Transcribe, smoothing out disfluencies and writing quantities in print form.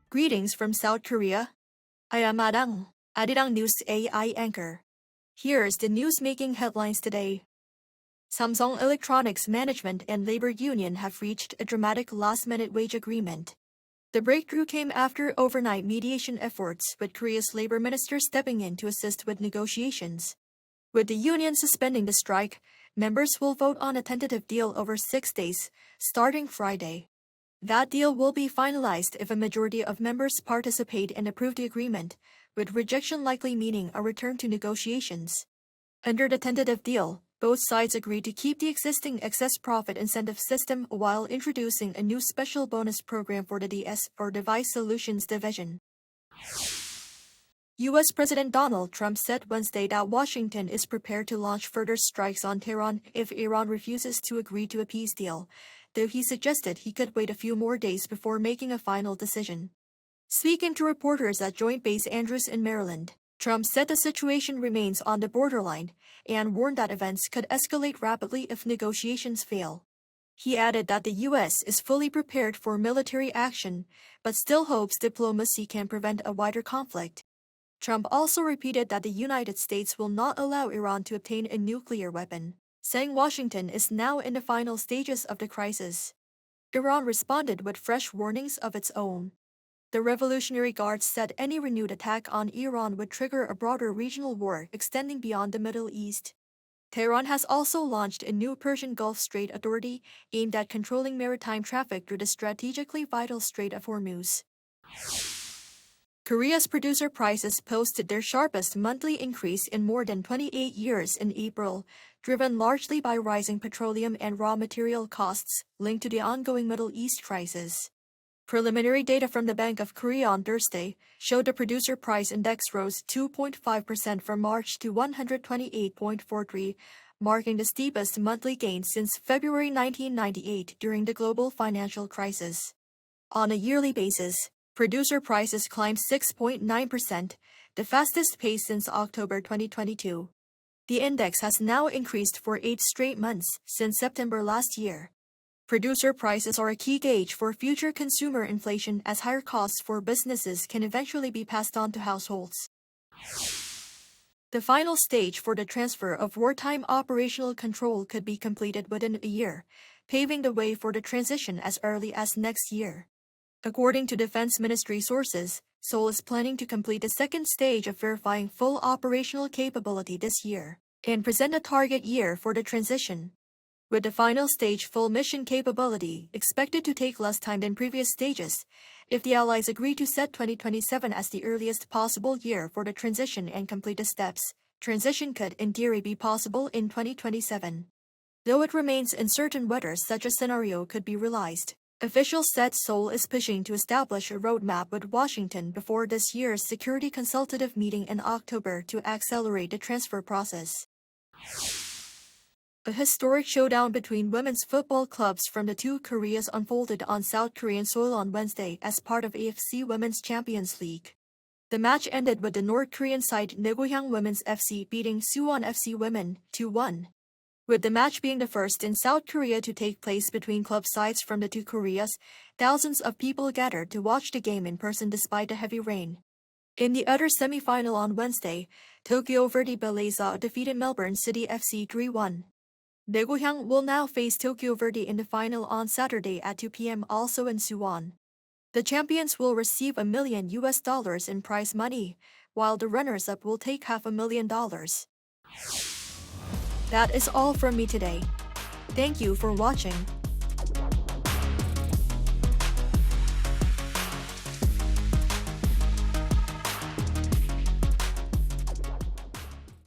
Greetings from South Korea. I am Arirang News AI anchor. Here's the news making headlines today. Samsung Electronics Management and Labor Union have reached a dramatic last-minute wage agreement. The breakthrough came after overnight mediation efforts, with Korea's labor minister stepping in to assist with negotiations. With the union suspending the strike, members will vote on a tentative deal over 6 days, starting Friday. That deal will be finalized if a majority of members participate and approve the agreement, with rejection likely meaning a return to negotiations. Under the tentative deal, both sides agreed to keep the existing excess profit incentive system while introducing a new special bonus program for the DS or Device Solutions Division. U.S. President Donald Trump said Wednesday that Washington is prepared to launch further strikes on Tehran if Iran refuses to agree to a peace deal, though he suggested he could wait a few more days before making a final decision. Speaking to reporters at Joint Base Andrews in Maryland, Trump said the situation remains on the borderline and warned that events could escalate rapidly if negotiations fail. He added that the U.S. is fully prepared for military action, but still hopes diplomacy can prevent a wider conflict. Trump also repeated that the United States will not allow Iran to obtain a nuclear weapon, saying Washington is now in the final stages of the crisis. Iran responded with fresh warnings of its own. The Revolutionary Guards said any renewed attack on Iran would trigger a broader regional war extending beyond the Middle East. Tehran has also launched a new Persian Gulf Strait authority aimed at controlling maritime traffic through the strategically vital Strait of Hormuz. Korea's producer prices posted their sharpest monthly increase in more than 28 years in April, driven largely by rising petroleum and raw material costs linked to the ongoing Middle East crisis. Preliminary data from the Bank of Korea on Thursday showed the producer price index rose 2.5% from March to 128.43, marking the steepest monthly gain since February 1998 during the global financial crisis. On a yearly basis, producer prices climbed 6.9%, the fastest pace since October 2022. The index has now increased for 8 straight months since September last year. Producer prices are a key gauge for future consumer inflation, as higher costs for businesses can eventually be passed on to households. The final stage for the transfer of wartime operational control could be completed within a year, paving the way for the transition as early as next year. According to Defense Ministry sources, Seoul is planning to complete the second stage of verifying full operational capability this year and present a target year for the transition. With the final stage full mission capability expected to take less time than previous stages, if the Allies agree to set 2027 as the earliest possible year for the transition and complete the steps, transition could in theory be possible in 2027. Though it remains uncertain whether such a scenario could be realized. Officials said Seoul is pushing to establish a roadmap with Washington before this year's Security Consultative meeting in October to accelerate the transfer process. A historic showdown between women's football clubs from the two Koreas unfolded on South Korean soil on Wednesday as part of AFC Women's Champions League. The match ended with the North Korean side Naegohyang Women's FC beating Suwon FC Women 2-1. With the match being the first in South Korea to take place between club sides from the two Koreas, thousands of people gathered to watch the game in person despite the heavy rain. In the other semi-final on Wednesday, Tokyo Verdy Beleza defeated Melbourne City FC 3-1. Naegohyang will now face Tokyo Verdy in the final on Saturday at 2 p.m. also in Suwon. The champions will receive $1 million in prize money, while the runners-up will take $500,000. That is all from me today. Thank you for watching.